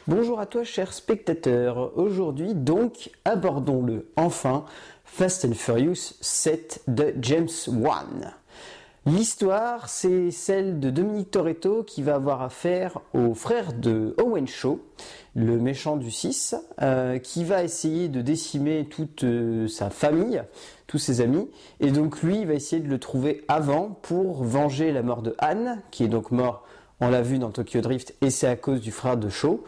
Bonjour à toi cher spectateur, aujourd'hui donc abordons-le enfin Fast and Furious 7 de James Wan. L'histoire c'est celle de Dominic Toretto qui va avoir affaire au frère de Owen Shaw, le méchant du 6, qui va essayer de décimer toute sa famille, tous ses amis, et donc lui il va essayer de le trouver avant pour venger la mort de Han, qui est donc mort, on l'a vu dans Tokyo Drift, et c'est à cause du frère de Shaw.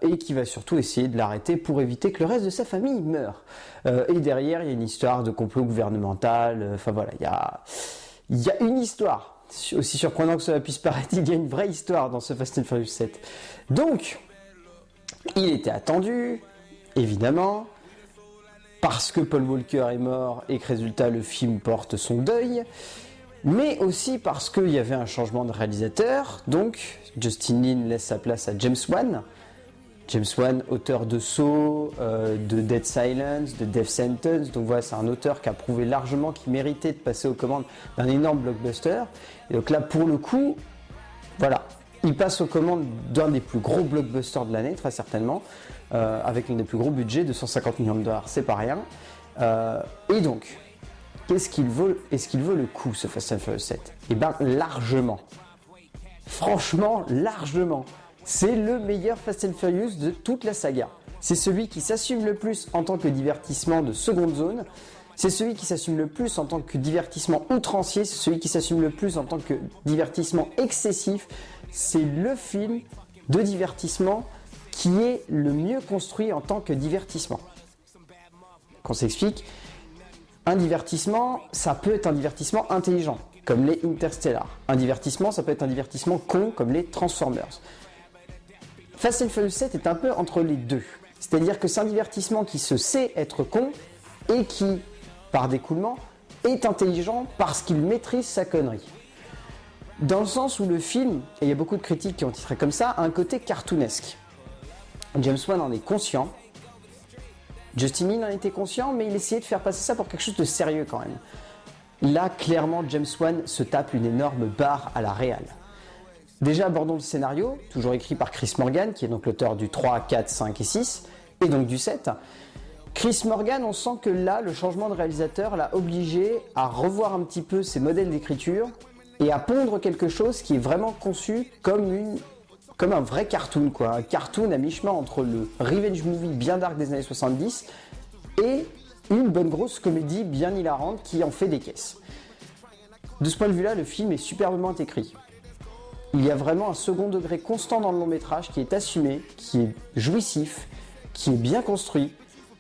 Et qui va surtout essayer de l'arrêter pour éviter que le reste de sa famille meure. Et derrière, il y a une histoire de complot gouvernemental. Enfin voilà, il y a une histoire. Aussi surprenant que cela puisse paraître, il y a une vraie histoire dans ce Fast and Furious 7. Donc, il était attendu, évidemment, parce que Paul Walker est mort et que résultat le film porte son deuil. Mais aussi parce qu'il y avait un changement de réalisateur, donc Justin Lin laisse sa place à James Wan. James Wan, auteur de Saw, de Dead Silence, de Death Sentence, donc voilà, c'est un auteur qui a prouvé largement qu'il méritait de passer aux commandes d'un énorme blockbuster. Et donc là, pour le coup, voilà, il passe aux commandes d'un des plus gros blockbusters de l'année, très certainement, avec un des plus gros budgets de 150 millions de dollars, c'est pas rien. Et donc, est-ce qu'il vaut le coup ce Fast and Furious 7 ? Eh bien largement. Franchement, largement. C'est le meilleur Fast and Furious de toute la saga. C'est celui qui s'assume le plus en tant que divertissement de seconde zone. C'est celui qui s'assume le plus en tant que divertissement outrancier. C'est celui qui s'assume le plus en tant que divertissement excessif. C'est le film de divertissement qui est le mieux construit en tant que divertissement. Qu'on s'explique. Un divertissement, ça peut être un divertissement intelligent, comme les Interstellar. Un divertissement, ça peut être un divertissement con, comme les Transformers. Fast and Furious 7 est un peu entre les deux. C'est-à-dire que c'est un divertissement qui se sait être con et qui, par découlement, est intelligent parce qu'il maîtrise sa connerie. Dans le sens où le film, et il y a beaucoup de critiques qui ont titré comme ça, a un côté cartoonesque. James Wan en est conscient. Justin Lin en était conscient, mais il essayait de faire passer ça pour quelque chose de sérieux quand même. Là, clairement, James Wan se tape une énorme barre à la réal. Déjà, abordons le scénario, toujours écrit par Chris Morgan, qui est donc l'auteur du 3, 4, 5 et 6, et donc du 7. Chris Morgan, on sent que là, le changement de réalisateur l'a obligé à revoir un petit peu ses modèles d'écriture et à pondre quelque chose qui est vraiment conçu comme un vrai cartoon, quoi. Un cartoon à mi-chemin entre le revenge movie bien dark des années 70 et une bonne grosse comédie bien hilarante qui en fait des caisses. De ce point de vue-là, le film est superbement écrit. Il y a vraiment un second degré constant dans le long métrage qui est assumé, qui est jouissif, qui est bien construit,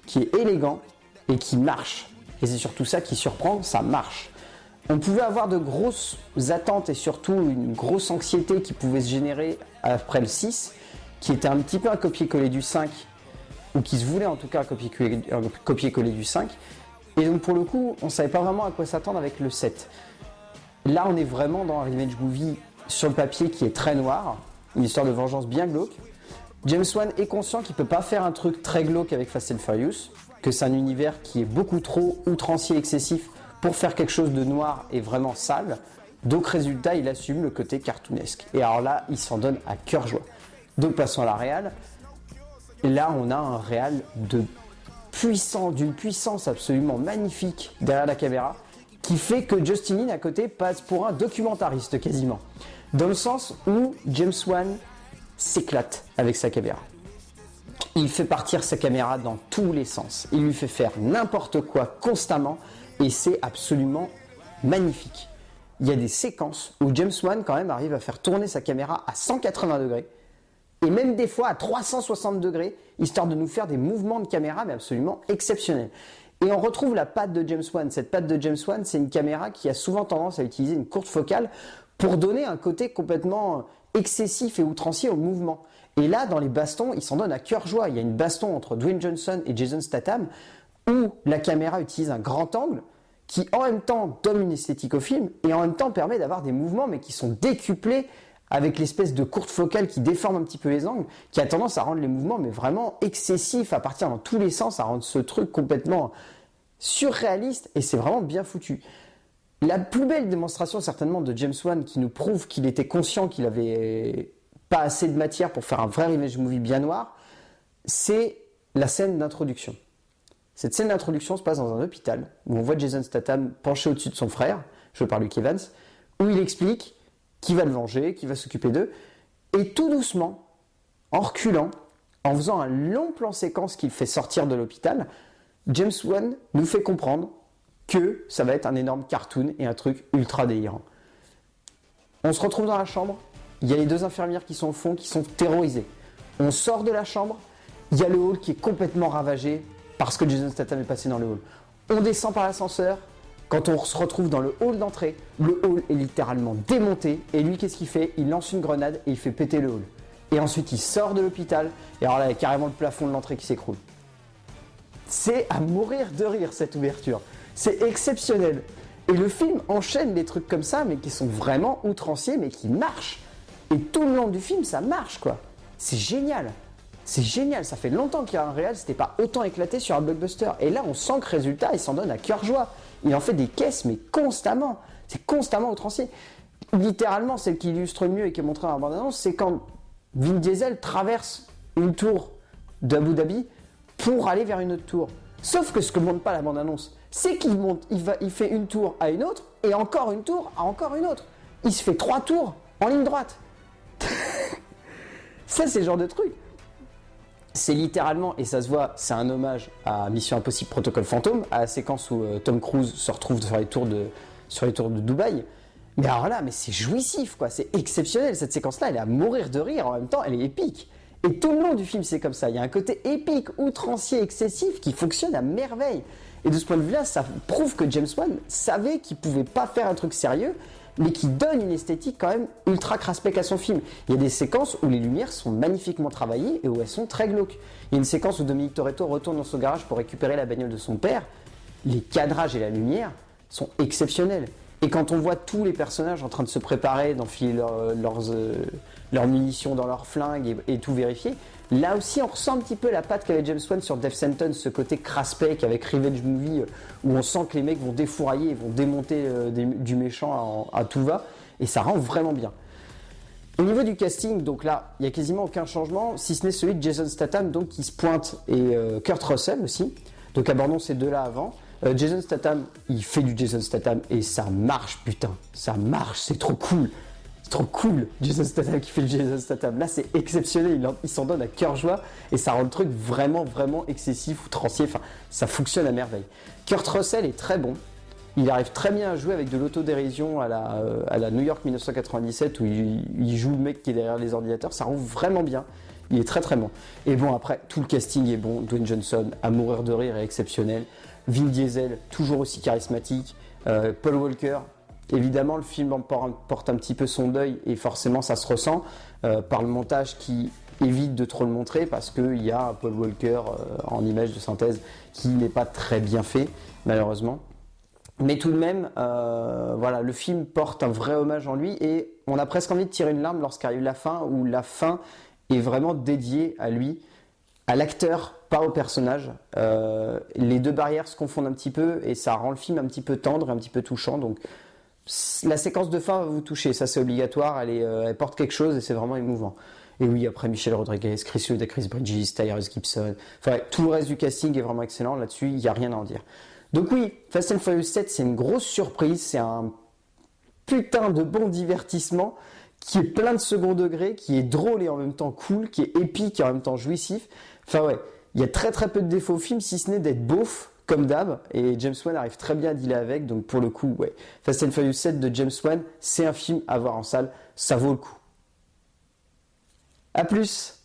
qui est élégant et qui marche. Et c'est surtout ça qui surprend, ça marche. On pouvait avoir de grosses attentes et surtout une grosse anxiété qui pouvait se générer après le 6, qui était un petit peu un copier-coller du 5, ou qui se voulait en tout cas un copier-coller du 5. Et donc pour le coup, on ne savait pas vraiment à quoi s'attendre avec le 7. Là, on est vraiment dans un revenge movie sur le papier qui est très noir, une histoire de vengeance bien glauque. James Wan est conscient qu'il ne peut pas faire un truc très glauque avec Fast and Furious, que c'est un univers qui est beaucoup trop outrancier, excessif, pour faire quelque chose de noir et vraiment sale. Donc résultat, il assume le côté cartoonesque. Et alors là, il s'en donne à cœur joie. Donc passons à la réal. Et là, on a un réal d'une puissance absolument magnifique derrière la caméra, qui fait que Justin Lin à côté passe pour un documentariste quasiment. Dans le sens où James Wan s'éclate avec sa caméra. Il fait partir sa caméra dans tous les sens. Il lui fait faire n'importe quoi constamment et c'est absolument magnifique. Il y a des séquences où James Wan quand même arrive à faire tourner sa caméra à 180 degrés et même des fois à 360 degrés, histoire de nous faire des mouvements de caméra mais absolument exceptionnels. Et on retrouve la patte de James Wan. Cette patte de James Wan, c'est une caméra qui a souvent tendance à utiliser une courte focale pour donner un côté complètement excessif et outrancier au mouvement. Et là, dans les bastons, il s'en donne à cœur joie. Il y a une baston entre Dwayne Johnson et Jason Statham où la caméra utilise un grand angle qui en même temps donne une esthétique au film et en même temps permet d'avoir des mouvements mais qui sont décuplés avec l'espèce de courte focale qui déforme un petit peu les angles, qui a tendance à rendre les mouvements mais vraiment excessifs, à partir dans tous les sens, à rendre ce truc complètement surréaliste, et c'est vraiment bien foutu. La plus belle démonstration certainement de James Wan qui nous prouve qu'il était conscient qu'il avait pas assez de matière pour faire un vrai revenge movie bien noir, c'est la scène d'introduction. Cette scène d'introduction se passe dans un hôpital où on voit Jason Statham penché au-dessus de son frère, joué par Luke Evans, où il explique qu'il va le venger, qu'il va s'occuper d'eux, et tout doucement, en reculant, en faisant un long plan séquence qu'il fait sortir de l'hôpital, James Wan nous fait comprendre que ça va être un énorme cartoon et un truc ultra délirant. On se retrouve dans la chambre, il y a les 2 infirmières qui sont au fond, qui sont terrorisées. On sort de la chambre, il y a le hall qui est complètement ravagé parce que Jason Statham est passé dans le hall. On descend par l'ascenseur, quand on se retrouve dans le hall d'entrée, le hall est littéralement démonté et lui qu'est-ce qu'il fait? Il lance une grenade et il fait péter le hall. Et ensuite il sort de l'hôpital et alors là il y a carrément le plafond de l'entrée qui s'écroule. C'est à mourir de rire cette ouverture, c'est exceptionnel. Et le film enchaîne des trucs comme ça mais qui sont vraiment outranciers mais qui marchent. Et tout le long du film ça marche quoi. C'est génial. C'est génial, ça fait longtemps qu'il y a un réal, c'était pas autant éclaté sur un blockbuster. Et là, on sent que résultat, il s'en donne à cœur joie. Il en fait des caisses, mais constamment. C'est constamment outrancier. Littéralement, celle qui illustre le mieux et qui est montrée dans la bande-annonce, c'est quand Vin Diesel traverse une tour d'Abu Dhabi pour aller vers une autre tour. Sauf que ce que montre pas la bande-annonce, c'est qu'il monte, il fait une tour à une autre, et encore une tour à encore une autre. Il se fait 3 tours en ligne droite. Ça, c'est le genre de truc. C'est littéralement, et ça se voit, c'est un hommage à Mission Impossible Protocole Fantôme, à la séquence où Tom Cruise se retrouve sur les tours de Dubaï. Mais alors là, mais c'est jouissif, quoi. C'est exceptionnel, cette séquence-là, elle est à mourir de rire, en même temps, elle est épique. Et tout le long du film, c'est comme ça. Il y a un côté épique, outrancier, excessif, qui fonctionne à merveille. Et de ce point de vue-là, ça prouve que James Wan savait qu'il pouvait pas faire un truc sérieux, mais qui donne une esthétique quand même ultra craspec à son film. Il y a des séquences où les lumières sont magnifiquement travaillées et où elles sont très glauques. Il y a une séquence où Dominique Toretto retourne dans son garage pour récupérer la bagnole de son père. Les cadrages et la lumière sont exceptionnels. Et quand on voit tous les personnages en train de se préparer, d'enfiler leurs munitions dans leurs flingues et tout vérifier, là aussi on ressent un petit peu la patte qu'avait James Wan sur Death Sentence, ce côté craspec avec Revenge Movie où on sent que les mecs vont défourailler et vont démonter du méchant à tout va, et ça rend vraiment bien. Au niveau du casting, donc là, il n'y a quasiment aucun changement, si ce n'est celui de Jason Statham donc, qui se pointe, et Kurt Russell aussi. Donc abordons ces deux-là avant. Jason Statham, il fait du Jason Statham et ça marche, putain, ça marche, c'est trop cool. C'est trop cool, Jason Statham qui fait le Jason Statham. Là, c'est exceptionnel, il s'en donne à cœur joie et ça rend le truc vraiment, vraiment excessif, outrancier. Enfin, ça fonctionne à merveille. Kurt Russell est très bon. Il arrive très bien à jouer avec de l'autodérision à la New York 1997 où il joue le mec qui est derrière les ordinateurs. Ça rend vraiment bien. Il est très très bon. Et bon, après, tout le casting est bon. Dwayne Johnson, à mourir de rire, est exceptionnel. Vin Diesel, toujours aussi charismatique. Paul Walker, évidemment, le film porte un petit peu son deuil et forcément, ça se ressent par le montage qui évite de trop le montrer parce qu'il y a un Paul Walker en image de synthèse qui n'est pas très bien fait, malheureusement. Mais tout de même, voilà, le film porte un vrai hommage en lui et on a presque envie de tirer une larme lorsqu'arrive la fin, où la fin est vraiment dédiée à lui, à l'acteur, pas au personnage. Les deux barrières se confondent un petit peu et ça rend le film un petit peu tendre et un petit peu touchant. Donc la séquence de fin va vous toucher, ça c'est obligatoire, elle porte quelque chose et c'est vraiment émouvant. Et oui, après Michelle Rodriguez, Chris Bridges, Tyrese Gibson, enfin tout le reste du casting est vraiment excellent, là-dessus il n'y a rien à en dire. Donc oui, Fast and Furious 7 c'est une grosse surprise, c'est un putain de bon divertissement qui est plein de second degré, qui est drôle et en même temps cool, qui est épique et en même temps jouissif. Enfin ouais, il y a très très peu de défauts au film, si ce n'est d'être beauf, comme d'hab, et James Wan arrive très bien à dealer avec, donc pour le coup, ouais, Fast and Furious 7 de James Wan, c'est un film à voir en salle, ça vaut le coup. A plus!